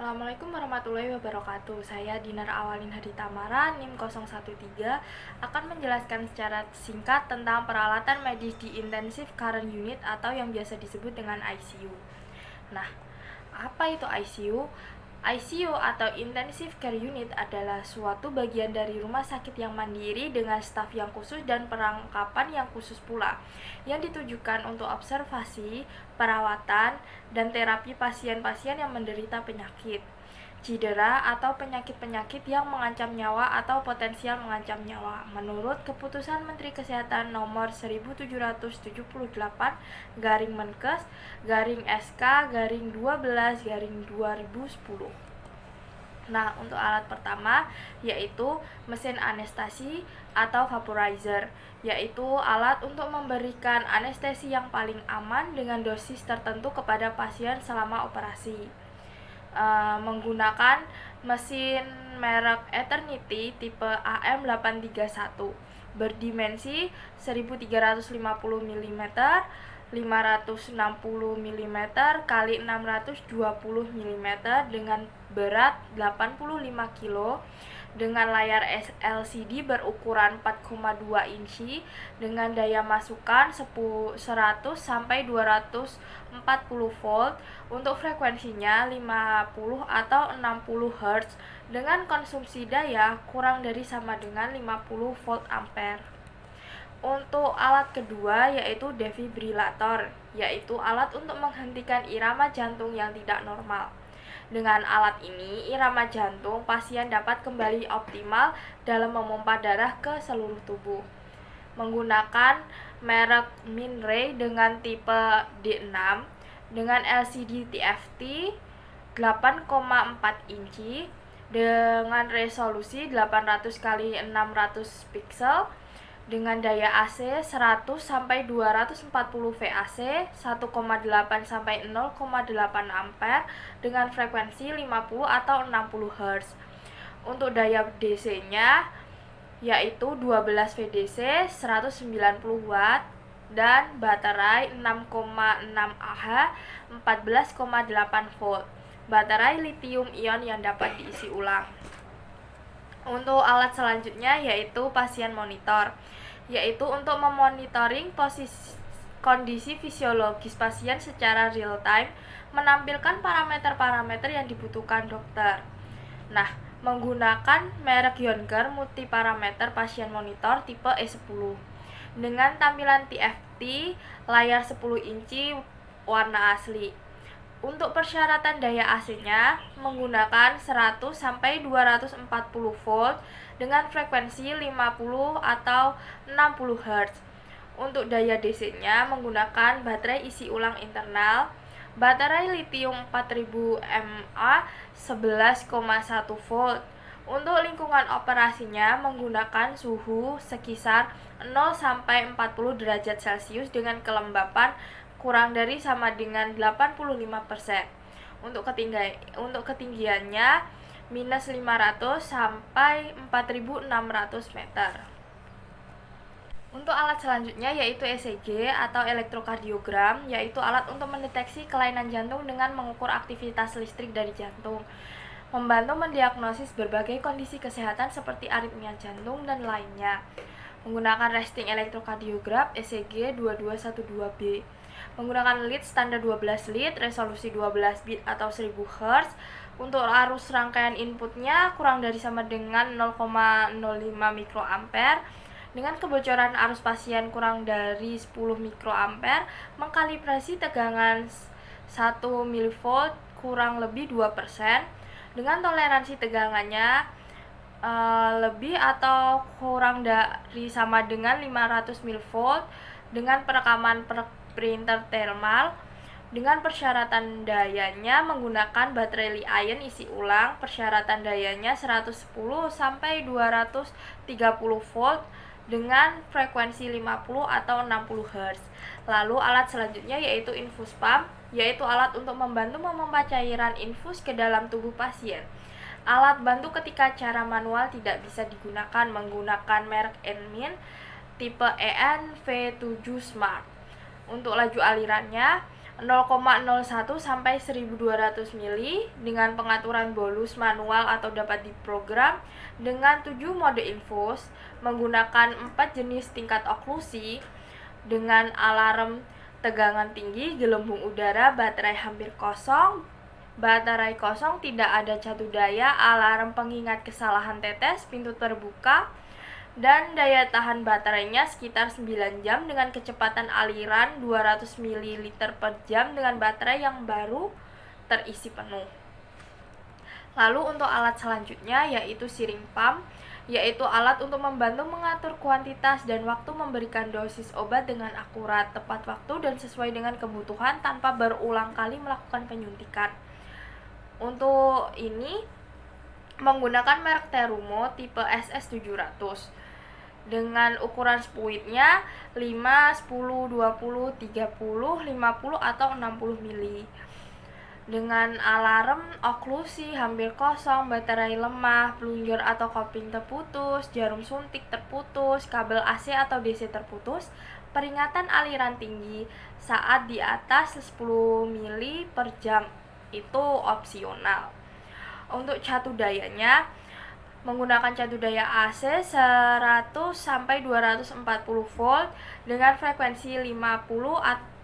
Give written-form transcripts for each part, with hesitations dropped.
Assalamualaikum warahmatullahi wabarakatuh. Saya Dinar Awalin Hadi Tamara, NIM 013, akan menjelaskan secara singkat tentang peralatan medis di Intensive Current Unit atau yang biasa disebut dengan ICU. Nah, apa itu ICU? ICU atau Intensive Care Unit adalah suatu bagian dari rumah sakit yang mandiri dengan staf yang khusus dan perlengkapan yang khusus pula, yang ditujukan untuk observasi, perawatan, dan terapi pasien-pasien yang menderita penyakit, cedera, atau penyakit-penyakit yang mengancam nyawa atau potensial mengancam nyawa. Menurut Keputusan Menteri Kesehatan Nomor 1778-Menkes-SK-12-2010. Nah, untuk alat pertama yaitu mesin anestesi atau vaporizer, yaitu alat untuk memberikan anestesi yang paling aman dengan dosis tertentu kepada pasien selama operasi. Menggunakan mesin merek Eternity tipe AM831 berdimensi 1350 mm, 560 mm kali 620 mm dengan berat 85 kg dengan layar LCD berukuran 4,2 inci dengan daya masukan 100 sampai 240 volt untuk frekuensinya 50 atau 60 Hz dengan konsumsi daya kurang dari sama dengan 50 volt ampere. Untuk alat kedua yaitu defibrilator, yaitu alat untuk menghentikan irama jantung yang tidak normal. Dengan alat ini, irama jantung pasien dapat kembali optimal dalam memompa darah ke seluruh tubuh. Menggunakan merek Minray dengan tipe D6 dengan LCD TFT 8,4 inci dengan resolusi 800 x 600 pixel dengan daya AC 100 sampai 240 VAC 1,8 sampai 0,8 ampere dengan frekuensi 50 atau 60 Hz. Untuk daya DC-nya yaitu 12 VDC 190 watt dan baterai 6,6 Ah 14,8 volt. Baterai lithium ion yang dapat diisi ulang. Untuk alat selanjutnya yaitu pasien monitor, yaitu untuk memonitoring kondisi fisiologis pasien secara real time, menampilkan parameter-parameter yang dibutuhkan dokter. Nah, menggunakan merek Yonker multiparameter pasien monitor tipe E10 dengan tampilan TFT, layar 10 inci warna asli. Untuk persyaratan daya AC-nya menggunakan 100 sampai 240 volt dengan frekuensi 50 atau 60 Hz. Untuk daya DC-nya menggunakan baterai isi ulang internal, baterai lithium 4000 mAh 11,1 volt. Untuk lingkungan operasinya menggunakan suhu sekisar 0 sampai 40 derajat Celcius dengan kelembapan kurang dari sama dengan 85%. Untuk ketinggiannya minus 500 sampai 4600 meter. Untuk alat selanjutnya yaitu ECG atau elektrokardiogram, yaitu alat untuk mendeteksi kelainan jantung dengan mengukur aktivitas listrik dari jantung, membantu mendiagnosis berbagai kondisi kesehatan seperti aritmia jantung dan lainnya. Menggunakan resting elektrokardiogram ECG 2212B. Menggunakan lead standar 12 lead, resolusi 12 bit atau 1000 Hz. Untuk arus rangkaian inputnya kurang dari sama dengan 0,05 mikroampere. Dengan kebocoran arus pasien kurang dari 10 mikroampere, mengkalibrasi tegangan 1 mV kurang lebih 2%. Dengan toleransi tegangannya lebih atau kurang dari sama dengan 500 mV dengan perekaman printer thermal. Dengan persyaratan dayanya menggunakan baterai Li-ion isi ulang, persyaratan dayanya 110 sampai 230 volt dengan frekuensi 50 atau 60 Hz. Lalu alat selanjutnya yaitu infus pump, yaitu alat untuk membantu memompa cairan infus ke dalam tubuh pasien. Alat bantu ketika cara manual tidak bisa digunakan, menggunakan merek Enmin tipe EN V7 Smart. Untuk laju alirannya 0,01 sampai 1200 mili dengan pengaturan bolus manual atau dapat diprogram dengan 7 mode infus menggunakan 4 jenis tingkat oklusi dengan alarm tegangan tinggi, gelembung udara, baterai hampir kosong, baterai kosong, tidak ada catu daya, alarm pengingat kesalahan tetes, pintu terbuka, dan daya tahan baterainya sekitar 9 jam dengan kecepatan aliran 200 ml per jam dengan baterai yang baru terisi penuh. Lalu untuk alat selanjutnya yaitu siring pump, yaitu alat untuk membantu mengatur kuantitas dan waktu memberikan dosis obat dengan akurat, tepat waktu dan sesuai dengan kebutuhan tanpa berulang kali melakukan penyuntikan. Untuk ini menggunakan merek Terumo tipe SS700 dengan ukuran spuitnya 5, 10, 20, 30, 50 atau 60 mili. Dengan alarm oklusi hampir kosong, baterai lemah, plunger atau kopling terputus, jarum suntik terputus, kabel AC atau DC terputus, peringatan aliran tinggi saat di atas 10 mili per jam itu opsional. Untuk catu dayanya menggunakan catu daya AC 100 sampai 240 volt dengan frekuensi 50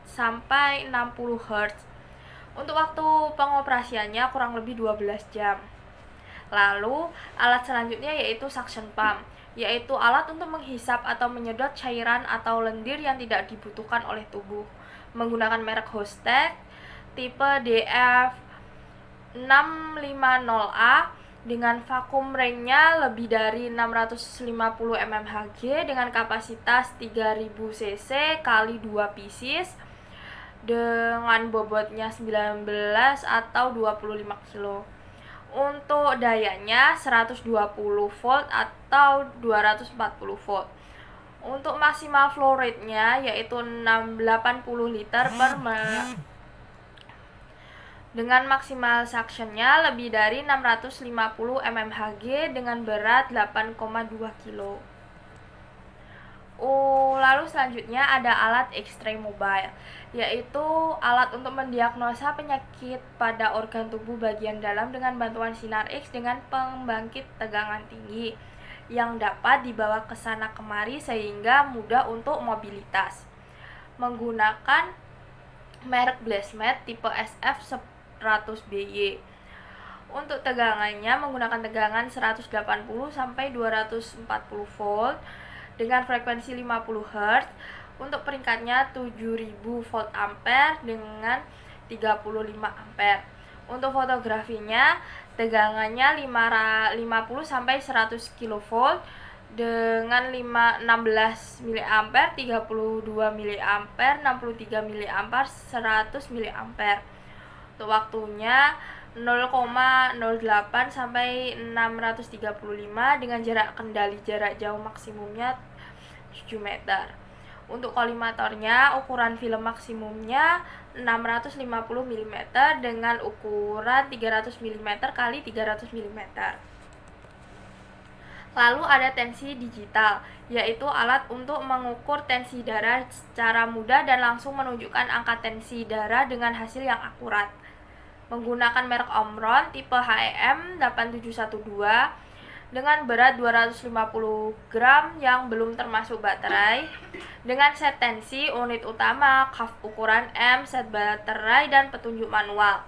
sampai 60 Hz. Untuk waktu pengoperasiannya kurang lebih 12 jam. Lalu, alat selanjutnya yaitu suction pump, yaitu alat untuk menghisap atau menyedot cairan atau lendir yang tidak dibutuhkan oleh tubuh. Menggunakan merek Hostech tipe DF650A dengan vakum ringnya lebih dari 650 mmHg dengan kapasitas 3000 cc x 2 pieces dengan bobotnya 19 atau 25 kg. Untuk dayanya 120 volt atau 240 volt. Untuk maksimal flow rate-nya yaitu 80 liter per menit. Dengan maksimal suction-nya lebih dari 650 mmHg dengan berat 8,2 kg. Lalu selanjutnya ada alat X-ray mobile, yaitu alat untuk mendiagnosa penyakit pada organ tubuh bagian dalam dengan bantuan sinar X dengan pembangkit tegangan tinggi yang dapat dibawa ke sana kemari sehingga mudah untuk mobilitas. Menggunakan merek Blasemed tipe SF100BY. Untuk tegangannya menggunakan tegangan 180 sampai 240 volt dengan frekuensi 50 Hz. Untuk peringkatnya 7000 volt ampere dengan 35 ampere. Untuk fotografinya tegangannya 50 sampai 100 kV dengan 16 mA, 32 mA, 63 mA, 100 mA. Untuk waktunya 0,08 sampai 635 dengan jarak kendali jarak jauh maksimumnya 7 meter. Untuk kolimatornya ukuran film maksimumnya 650 mm dengan ukuran 300 mm kali 300 mm. Lalu ada tensi digital, yaitu alat untuk mengukur tensi darah secara mudah dan langsung menunjukkan angka tensi darah dengan hasil yang akurat. Menggunakan merek Omron tipe HEM 8712 dengan berat 250 gram yang belum termasuk baterai, dengan set tensi, unit utama, cuff ukuran M, set baterai, dan petunjuk manual.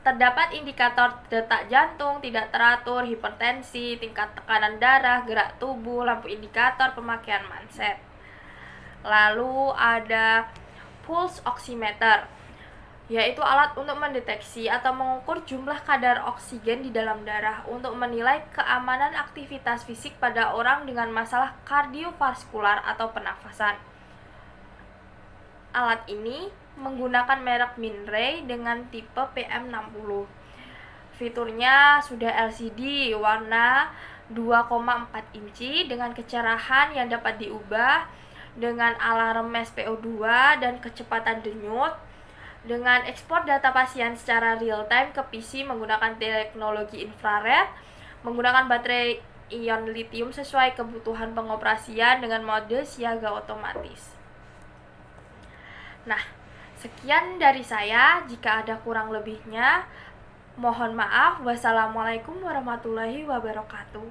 Terdapat indikator detak jantung, tidak teratur, hipertensi, tingkat tekanan darah, gerak tubuh, lampu indikator, pemakaian manset. Lalu ada pulse oximeter, yaitu alat untuk mendeteksi atau mengukur jumlah kadar oksigen di dalam darah untuk menilai keamanan aktivitas fisik pada orang dengan masalah kardiovaskular atau pernafasan. Alat ini menggunakan merek Minray dengan tipe PM60. Fiturnya sudah LCD warna 2,4 inci dengan kecerahan yang dapat diubah, dengan alarm SPO2 dan kecepatan denyut, dengan ekspor data pasien secara real time ke PC menggunakan teknologi infrared, menggunakan baterai ion lithium sesuai kebutuhan pengoperasian dengan mode siaga otomatis. Nah, Sekian dari saya, jika ada kurang lebihnya, mohon maaf. Wassalamualaikum warahmatullahi wabarakatuh.